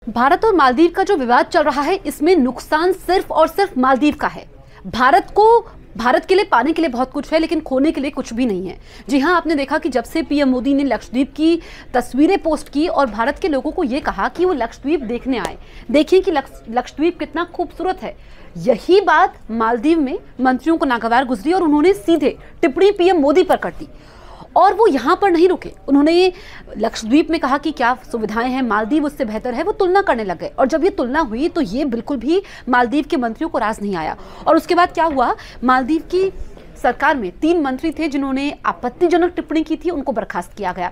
भारत और मालदीव का जो विवाद चल रहा है, इसमें नुकसान सिर्फ और सिर्फ मालदीव का है। भारत के लिए पाने के लिए बहुत कुछ है, लेकिन खोने के लिए कुछ भी नहीं है। जी हां, आपने देखा कि जब से पीएम मोदी ने लक्षद्वीप की तस्वीरें पोस्ट की और भारत के लोगों को यह कहा कि वो लक्षद्वीप देखने आए, देखिए कि लक्षद्वीप कितना खूबसूरत है। यही बात मालदीव में मंत्रियों को नागवार गुजरी और उन्होंने सीधे टिप्पणी पीएम मोदी पर कर दी। और वो यहाँ पर नहीं रुके, उन्होंने लक्षद्वीप में कहा कि क्या सुविधाएं हैं, मालदीव उससे बेहतर है, वो तुलना करने लग गए। और जब ये तुलना हुई तो ये बिल्कुल भी मालदीव के मंत्रियों को रास नहीं आया। और उसके बाद क्या हुआ, मालदीव की सरकार में 3 मंत्री थे जिन्होंने आपत्तिजनक टिप्पणी की थी, उनको बर्खास्त किया गया।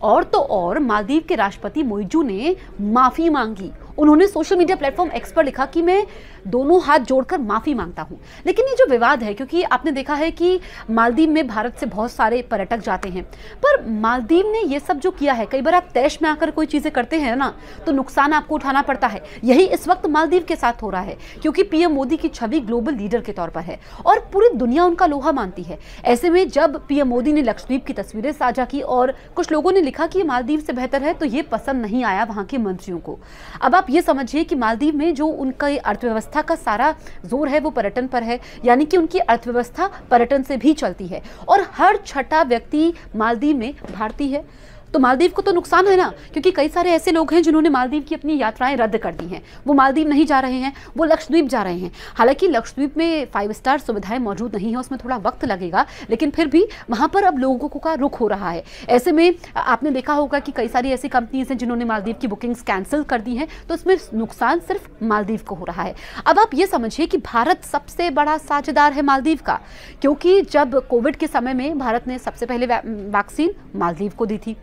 और तो और मालदीव के राष्ट्रपति मोइजू ने माफी मांगी। उन्होंने सोशल मीडिया प्लेटफॉर्म एक्स पर लिखा कि मैं दोनों हाथ जोड़कर माफी मांगता हूं। लेकिन ये जो विवाद है, क्योंकि आपने देखा है कि मालदीव में भारत से बहुत सारे पर्यटक जाते हैं, पर मालदीव ने ये सब जो किया है, कई बार आप तैश में आकर कोई चीजें करते हैं ना, तो नुकसान आपको उठाना पड़ता है। यही इस वक्त मालदीव के साथ हो रहा है, क्योंकि पीएम मोदी की छवि ग्लोबल लीडर के तौर पर है और पूरी दुनिया उनका लोहा मानती है। ऐसे में जब पीएम मोदी ने लक्षद्वीप की तस्वीरें साझा की और कुछ लोगों ने लिखा कि मालदीव से बेहतर है, तो ये पसंद नहीं आया वहां के मंत्रियों को। अब आप ये समझिए कि मालदीव में जो उनका अर्थव्यवस्था का सारा जोर है वो पर्यटन पर है, यानी कि उनकी अर्थव्यवस्था पर्यटन से भी चलती है और हर छठा व्यक्ति मालदीव में भारतीय है। तो मालदीव को तो नुकसान है ना, क्योंकि कई सारे ऐसे लोग हैं जिन्होंने मालदीव की अपनी यात्राएं रद्द कर दी हैं। वो मालदीव नहीं जा रहे हैं, वो लक्षद्वीप जा रहे हैं। हालांकि लक्षद्वीप में 5 स्टार सुविधाएं मौजूद नहीं है, उसमें थोड़ा वक्त लगेगा, लेकिन फिर भी वहां पर अब लोगों का रुख हो रहा है। ऐसे में आपने देखा होगा कि कई सारी ऐसी कंपनीज हैं जिन्होंने मालदीव की बुकिंग्स कैंसिल कर दी हैं, तो इसमें नुकसान सिर्फ मालदीव को हो रहा है। अब आप ये समझिए कि भारत सबसे बड़ा साझेदार है मालदीव का, क्योंकि जब कोविड के समय में भारत ने सबसे पहले वैक्सीन मालदीव को दी थी।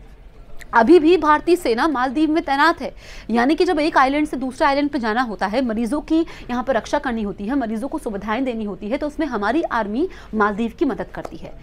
अभी भी भारतीय सेना मालदीव में तैनात है, यानी कि जब एक आइलैंड से दूसरे आइलैंड पर जाना होता है, मरीजों की यहाँ पर रक्षा करनी होती है, मरीजों को सुविधाएं देनी होती है, तो उसमें हमारी आर्मी मालदीव की मदद करती है।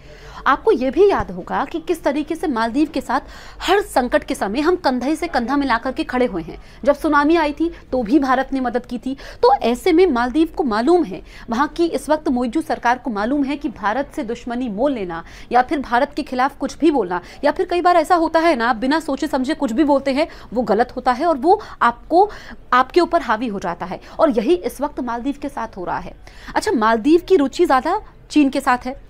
आपको यह भी याद होगा कि किस तरीके से मालदीव के साथ हर संकट के समय हम कंधे से कंधा मिलाकर के खड़े हुए हैं। जब सुनामी आई थी तो भी भारत ने मदद की थी। तो ऐसे में मालदीव को मालूम है, वहां की इस वक्त मोइजू सरकार को मालूम है कि भारत से दुश्मनी मोल लेना या फिर भारत के खिलाफ कुछ भी बोलना, या फिर कई बार ऐसा होता है ना, आप बिना सोचे समझे कुछ भी बोलते हैं, वो गलत होता है और वो आपके ऊपर हावी हो जाता है। और यही इस वक्त मालदीव के साथ हो रहा है। अच्छा, मालदीव की रुचि ज्यादा चीन के साथ है।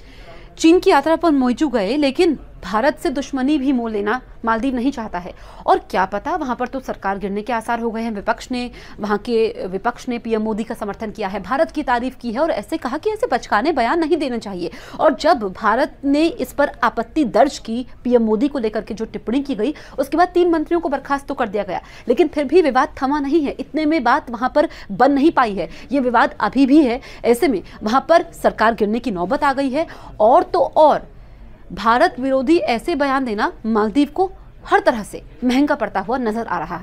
चीन की यात्रा पर मोइजू गए, लेकिन भारत से दुश्मनी भी मोल लेना मालदीव नहीं चाहता है। और क्या पता, वहां पर तो सरकार गिरने के आसार हो गए हैं। वहां के विपक्ष ने पीएम मोदी का समर्थन किया है, भारत की तारीफ की है और ऐसे कहा कि ऐसे बचकाने बयान नहीं देने चाहिए। और जब भारत ने इस पर आपत्ति दर्ज की, पीएम मोदी को लेकर के जो टिप्पणी की गई, उसके बाद 3 मंत्रियों को बर्खास्त तो कर दिया गया, लेकिन फिर भी विवाद थमा नहीं है। इतने में बात वहां पर बन नहीं पाई है, ये विवाद अभी भी है। ऐसे में वहां पर सरकार गिरने की नौबत आ गई है। और तो और भारत विरोधी ऐसे बयान देना मालदीव को हर तरह से महंगा पड़ता हुआ नजर आ रहा है।